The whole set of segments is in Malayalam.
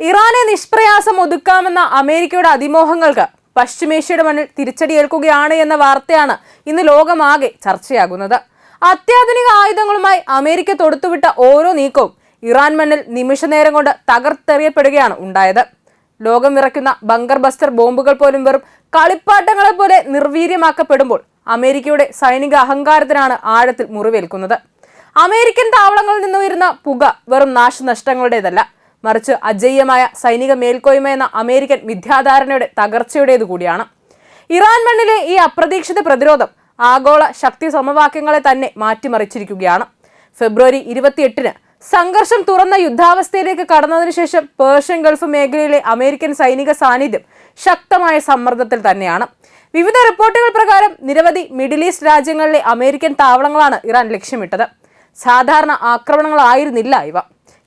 ഇറാനെ നിഷ്പ്രയാസം ഒതുക്കാമെന്ന അമേരിക്കയുടെ അതിമോഹങ്ങൾക്ക് പശ്ചിമേഷ്യയുടെ മണ്ണിൽ തിരിച്ചടിയേൽക്കുകയാണ് എന്ന വാർത്തയാണ് ഇന്ന് ലോകമാകെ ചർച്ചയാകുന്നത്. അത്യാധുനിക ആയുധങ്ങളുമായി അമേരിക്ക തൊടുത്തുവിട്ട ഓരോ നീക്കവും ഇറാൻ മണ്ണിൽ നിമിഷനേരം കൊണ്ട് തകർത്തെറിയപ്പെടുകയാണ് ഉണ്ടായത്. ലോകം വിറയ്ക്കുന്ന ബങ്കർ ബസ്റ്റർ ബോംബുകൾ പോലും വെറും കളിപ്പാട്ടങ്ങളെ പോലെ നിർവീര്യമാക്കപ്പെടുമ്പോൾ അമേരിക്കയുടെ സൈനിക അഹങ്കാരത്തിനാണ് ആഴത്തിൽ മുറിവേൽക്കുന്നത്. അമേരിക്കൻ താവളങ്ങളിൽ നിന്നുയരുന്ന പുക വെറും നാശനഷ്ടങ്ങളുടേതല്ല, മറിച്ച് അജയ്യമായ സൈനിക മേൽക്കോയ്മ എന്ന അമേരിക്കൻ മിഥ്യാധാരണയുടെ തകർച്ചയുടേതു കൂടിയാണ്. ഇറാൻ മണ്ണിലെ ഈ അപ്രതീക്ഷിത പ്രതിരോധം ആഗോള ശക്തി സമവാക്യങ്ങളെ തന്നെ മാറ്റിമറിച്ചിരിക്കുകയാണ്. ഫെബ്രുവരി 28-ന് സംഘർഷം തുറന്ന യുദ്ധാവസ്ഥയിലേക്ക് കടന്നതിനു ശേഷം പേർഷ്യൻ ഗൾഫ് മേഖലയിലെ അമേരിക്കൻ സൈനിക സാന്നിധ്യം ശക്തമായ സമ്മർദ്ദത്തിൽ തന്നെയാണ്. വിവിധ റിപ്പോർട്ടുകൾ പ്രകാരം നിരവധി മിഡിൽ ഈസ്റ്റ് രാജ്യങ്ങളിലെ അമേരിക്കൻ താവളങ്ങളാണ് ഇറാൻ ലക്ഷ്യമിട്ടത്. സാധാരണ ആക്രമണങ്ങളായിരുന്നില്ല ഇവ.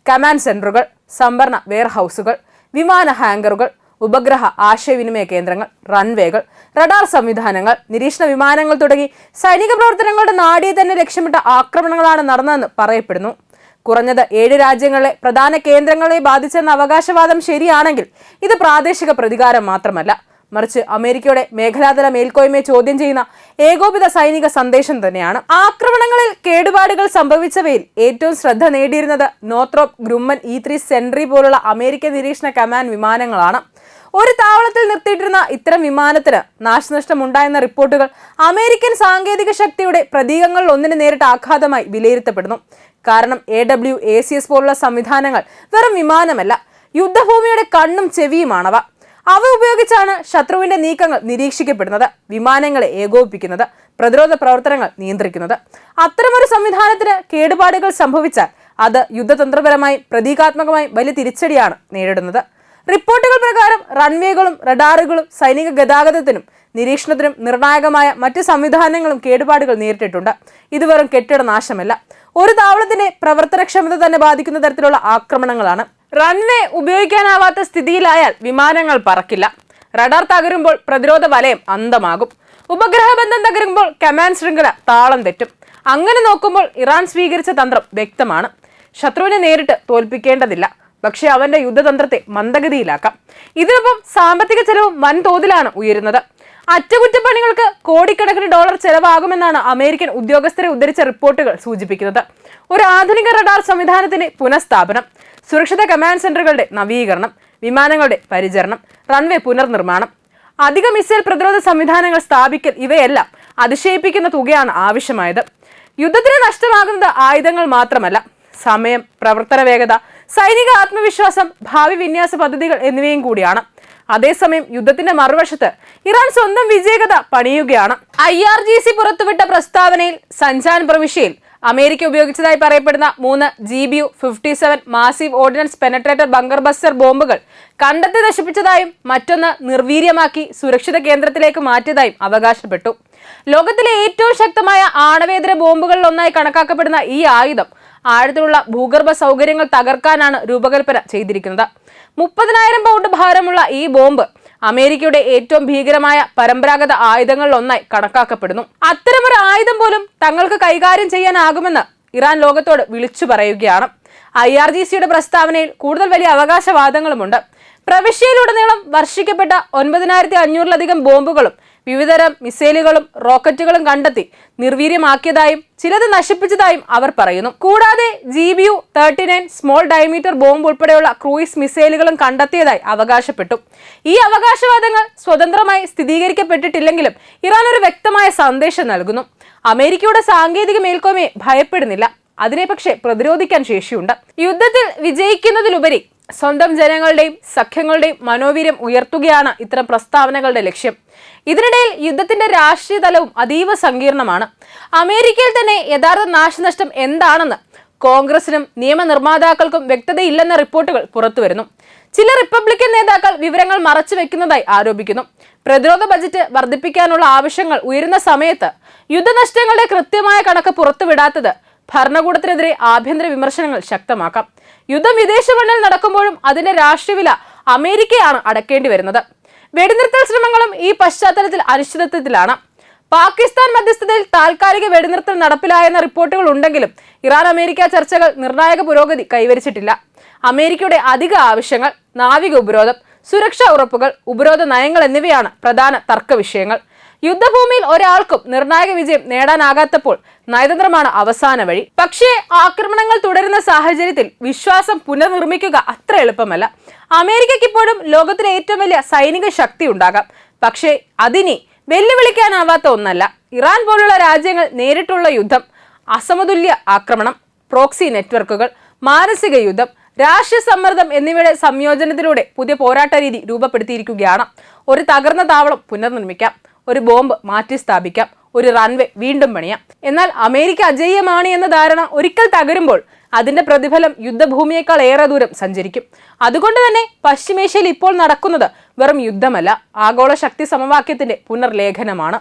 കമാൻഡ് സെന്ററുകൾ, സംഭരണ വെയർഹൌസുകൾ, വിമാന ഹാങ്കറുകൾ, ഉപഗ്രഹ ആശയവിനിമയ കേന്ദ്രങ്ങൾ, റൺവേകൾ, റഡാർ സംവിധാനങ്ങൾ, നിരീക്ഷണ വിമാനങ്ങൾ തുടങ്ങി സൈനിക പ്രവർത്തനങ്ങളുടെ നാടിയെ തന്നെ ലക്ഷ്യമിട്ട ആക്രമണങ്ങളാണ് നടന്നതെന്ന് പറയപ്പെടുന്നു. കുറഞ്ഞത് 7 രാജ്യങ്ങളിലെ പ്രധാന കേന്ദ്രങ്ങളെ ബാധിച്ചെന്ന അവകാശവാദം ശരിയാണെങ്കിൽ ഇത് പ്രാദേശിക പ്രതികാരം മാത്രമല്ല, മറിച്ച് അമേരിക്കയുടെ മേഖലാതല മേൽക്കോയ്മയെ ചോദ്യം ചെയ്യുന്ന ഏകോപിത സൈനിക സന്ദേശം തന്നെയാണ്. ആക്രമണങ്ങളിൽ കേടുപാടുകൾ സംഭവിച്ചവയിൽ ഏറ്റവും ശ്രദ്ധ നേടിയിരുന്നത് നോർത്രോപ്പ് ഗ്രൂമൻ E-3 സെൻട്രി പോലുള്ള അമേരിക്കൻ നിരീക്ഷണ കമാൻഡ് വിമാനങ്ങളാണ്. ഒരു താവളത്തിൽ നിർത്തിയിട്ടിരുന്ന ഇത്തരം വിമാനത്തിന് നാശനഷ്ടം ഉണ്ടായെന്ന റിപ്പോർട്ടുകൾ അമേരിക്കൻ സാങ്കേതിക ശക്തിയുടെ പ്രതീകങ്ങളിൽ ഒന്നിന് നേരിട്ട് ആഘാതമായി വിലയിരുത്തപ്പെടുന്നു. കാരണം AWACS പോലുള്ള സംവിധാനങ്ങൾ വെറും വിമാനമല്ല, യുദ്ധഭൂമിയുടെ കണ്ണും ചെവിയുമാണവ. അവ ഉപയോഗിച്ചാണ് ശത്രുവിന്റെ നീക്കങ്ങൾ നിരീക്ഷിക്കപ്പെടുന്നത്, വിമാനങ്ങളെ ഏകോപിപ്പിക്കുന്നത്, പ്രതിരോധ പ്രവർത്തനങ്ങൾ നിയന്ത്രിക്കുന്നത്. അത്തരമൊരു സംവിധാനത്തിന് കേടുപാടുകൾ സംഭവിച്ചാൽ അത് യുദ്ധതന്ത്രപരമായും പ്രതീകാത്മകമായും വലിയ തിരിച്ചടിയാണ് നേരിടുന്നത്. റിപ്പോർട്ടുകൾ പ്രകാരം റൺവേകളും റഡാറുകളും സൈനിക ഗതാഗതത്തിനും നിരീക്ഷണത്തിനും നിർണായകമായ മറ്റ് സംവിധാനങ്ങളും കേടുപാടുകൾ നേരിട്ടിട്ടുണ്ട്. ഇത് വെറും കെട്ടിട നാശമല്ല, ഒരു താവളത്തിന്റെ പ്രവർത്തനക്ഷമത തന്നെ ബാധിക്കുന്ന തരത്തിലുള്ള ആക്രമണങ്ങളാണ്. റൺവേ ഉപയോഗിക്കാനാവാത്ത സ്ഥിതിയിലായാൽ വിമാനങ്ങൾ പറക്കില്ല. റഡാർ തകരുമ്പോൾ പ്രതിരോധ വലയം അന്തമാകും. ഉപഗ്രഹ ബന്ധം തകരുമ്പോൾ കമാൻഡ് ശൃംഖല താളം തെറ്റും. അങ്ങനെ നോക്കുമ്പോൾ ഇറാൻ സ്വീകരിച്ച തന്ത്രം വ്യക്തമാണ്. ശത്രുവിനെ നേരിട്ട് തോൽപ്പിക്കേണ്ടതില്ല, പക്ഷെ അവന്റെ യുദ്ധതന്ത്രത്തെ മന്ദഗതിയിലാക്കാം. ഇതിനൊപ്പം സാമ്പത്തിക ചെലവും വൻതോതിലാണ് ഉയരുന്നത്. അറ്റകുറ്റപ്പണികൾക്ക് കോടിക്കണക്കിന് ഡോളർ ചെലവാകുമെന്നാണ് അമേരിക്കൻ ഉദ്യോഗസ്ഥരെ ഉദ്ധരിച്ച റിപ്പോർട്ടുകൾ സൂചിപ്പിക്കുന്നത്. ഒരു ആധുനിക റഡാർ സംവിധാനത്തിന്റെ പുനഃസ്ഥാപനം, സുരക്ഷിത കമാൻഡ് സെന്ററുകളുടെ നവീകരണം, വിമാനങ്ങളുടെ പരിചരണം, റൺവേ പുനർനിർമ്മാണം, അധിക മിസൈൽ പ്രതിരോധ സംവിധാനങ്ങൾ സ്ഥാപിക്കൽ, ഇവയെല്ലാം അതിശയിപ്പിക്കുന്ന തുകയാണ് ആവശ്യമായത്. യുദ്ധത്തിന് നഷ്ടമാകുന്നത് ആയുധങ്ങൾ മാത്രമല്ല, സമയം, പ്രവർത്തന വേഗത, സൈനിക ആത്മവിശ്വാസം, ഭാവി വിന്യാസ പദ്ധതികൾ എന്നിവയും കൂടിയാണ്. അതേസമയം യുദ്ധത്തിന്റെ മറുവശത്ത് ഇറാൻ സ്വന്തം വിജയകഥ പണിയുകയാണ്. IRGC പുറത്തുവിട്ട പ്രസ്താവനയിൽ സൻജാൻ പ്രവിശ്യയിൽ അമേരിക്ക ഉപയോഗിച്ചതായി പറയപ്പെടുന്ന 3 GBU-57 massive ordinance penetrator bunker buster ബോംബുകൾ കണ്ടെത്തി നശിപ്പിച്ചതായും മറ്റൊന്ന് നിർവീര്യമാക്കി സുരക്ഷിത കേന്ദ്രത്തിലേക്ക് മാറ്റിയതായും അവകാശപ്പെട്ടു. ലോകത്തിലെ ഏറ്റവും ശക്തമായ ആണവേതര ബോംബുകളിൽ ഒന്നായി കണക്കാക്കപ്പെടുന്ന ഈ ആയുധം ആഴത്തിലുള്ള ഭൂഗർഭ സൗകര്യങ്ങൾ തകർക്കാനാണ് രൂപകൽപ്പന ചെയ്തിരിക്കുന്നത്. 30,000 പൗണ്ട് ഭാരമുള്ള ഈ ബോംബ് അമേരിക്കയുടെ ഏറ്റവും ഭീകരമായ പരമ്പരാഗത ആയുധങ്ങളിൽ ഒന്നായി കണക്കാക്കപ്പെടുന്നു. അത്തരമൊരു ആയുധം പോലും തങ്ങൾക്ക് കൈകാര്യം ചെയ്യാനാകുമെന്ന് ഇറാൻ ലോകത്തോട് വിളിച്ചു പറയുകയാണ്. IRGCയുടെ പ്രസ്താവനയിൽ കൂടുതൽ വലിയ അവകാശവാദങ്ങളുമുണ്ട്. പ്രവിശ്യയിലുടനീളം വർഷിക്കപ്പെട്ട 9,500-ലധികം ബോംബുകളും വിവിധതരം മിസൈലുകളും റോക്കറ്റുകളും കണ്ടെത്തി നിർവീര്യമാക്കിയതായും ചിലത് നശിപ്പിച്ചതായും അവർ പറയുന്നു. കൂടാതെ GBU-39 സ്മോൾ ഡയമീറ്റർ ബോംബ് ഉൾപ്പെടെയുള്ള ക്രൂയിസ് മിസൈലുകളും കണ്ടെത്തിയതായി അവകാശപ്പെട്ടു. ഈ അവകാശവാദങ്ങൾ സ്വതന്ത്രമായി സ്ഥിരീകരിക്കപ്പെട്ടിട്ടില്ലെങ്കിലും ഇറാൻ ഒരു വ്യക്തമായ സന്ദേശം നൽകുന്നു. അമേരിക്കയുടെ സാങ്കേതിക മേൽക്കോയ്മയെ ഭയപ്പെടുന്നില്ല, അതിനെ പക്ഷേ പ്രതിരോധിക്കാൻ ശേഷിയുണ്ട്. യുദ്ധത്തിൽ വിജയിക്കുന്നതിലുപരി സ്വന്തം ജനങ്ങളുടെയും സഖ്യങ്ങളുടെയും മനോവീര്യം ഉയർത്തുകയാണ് ഇത്തരം പ്രസ്താവനകളുടെ ലക്ഷ്യം. ഇതിനിടയിൽ യുദ്ധത്തിന്റെ രാഷ്ട്രീയ തലവും അതീവ സങ്കീർണമാണ്. അമേരിക്കയിൽ തന്നെ യഥാർത്ഥ നാശനഷ്ടം എന്താണെന്ന് കോൺഗ്രസിനും നിയമനിർമ്മാതാക്കൾക്കും വ്യക്തതയില്ലെന്ന റിപ്പോർട്ടുകൾ പുറത്തുവരുന്നു. ചില റിപ്പബ്ലിക്കൻ നേതാക്കൾ വിവരങ്ങൾ മറച്ചു വെക്കുന്നതായി ആരോപിക്കുന്നു. പ്രതിരോധ ബജറ്റ് വർദ്ധിപ്പിക്കാനുള്ള ആവശ്യങ്ങൾ ഉയരുന്ന സമയത്ത് യുദ്ധനഷ്ടങ്ങളുടെ കൃത്യമായ കണക്ക് പുറത്തുവിടാത്തത് ഭരണകൂടത്തിനെതിരെ ആഭ്യന്തര വിമർശനങ്ങൾ ശക്തമാക്കാം. യുദ്ധം വിദേശ മണ്ണിൽ നടക്കുമ്പോഴും അതിന്റെ രാഷ്ട്രീയ വില അമേരിക്കയാണ് അടക്കേണ്ടി വരുന്നത്. വെടിനിർത്തൽ ശ്രമങ്ങളും ഈ പശ്ചാത്തലത്തിൽ അനിശ്ചിതത്വത്തിലാണ്. പാകിസ്ഥാൻ മധ്യസ്ഥതയിൽ താൽക്കാലിക വെടിനിർത്തൽ നടപ്പിലായെന്ന റിപ്പോർട്ടുകൾ ഉണ്ടെങ്കിലും ഇറാൻ അമേരിക്ക ചർച്ചകൾ നിർണായക പുരോഗതി കൈവരിച്ചിട്ടില്ല. അമേരിക്കയുടെ അധിക ആവശ്യങ്ങൾ, നാവിക ഉപരോധം, സുരക്ഷാ ഉറപ്പുകൾ, ഉപരോധ നയങ്ങൾ എന്നിവയാണ് പ്രധാന തർക്ക വിഷയങ്ങൾ. യുദ്ധഭൂമിയിൽ ഒരാൾക്കും നിർണായക വിജയം നേടാനാകാത്തപ്പോൾ നയതന്ത്രമാണ് അവസാന വഴി. പക്ഷേ ആക്രമണങ്ങൾ തുടരുന്ന സാഹചര്യത്തിൽ വിശ്വാസം പുനർനിർമ്മിക്കുക അത്ര എളുപ്പമല്ല. അമേരിക്കയ്ക്ക് ഇപ്പോഴും ലോകത്തിലെ ഏറ്റവും വലിയ സൈനിക ശക്തി ഉണ്ടാകാം, പക്ഷേ അതിനെ വെല്ലുവിളിക്കാനാവാത്ത ഒന്നല്ല. ഇറാൻ പോലുള്ള രാജ്യങ്ങൾ നേരിട്ടുള്ള യുദ്ധം, അസമതുല്യ ആക്രമണം, പ്രോക്സി നെറ്റ്വർക്കുകൾ, മാനസിക യുദ്ധം, രാഷ്ട്രീയ സമ്മർദ്ദം എന്നിവയുടെ സംയോജനത്തിലൂടെ പുതിയ പോരാട്ട രീതി രൂപപ്പെടുത്തിയിരിക്കുകയാണ്. ഒരു തകർന്ന താവളം പുനർനിർമ്മിക്കാം, ഒരു ബോംബ് മാറ്റി സ്ഥാപിക്കാം, ഒരു റൺവേ വീണ്ടും പണിയാം. എന്നാൽ അമേരിക്ക അജയ്യമാണ് എന്ന ധാരണ ഒരിക്കൽ തകരുമ്പോൾ അതിന്റെ പ്രതിഫലം യുദ്ധഭൂമിയേക്കാൾ ഏറെ ദൂരം സഞ്ചരിക്കും. അതുകൊണ്ട് തന്നെ പശ്ചിമേഷ്യയിൽ ഇപ്പോൾ നടക്കുന്നത് വെറും യുദ്ധമല്ല, ആഗോള ശക്തി സമവാക്യത്തിന്റെ പുനർലേഖനമാണ്.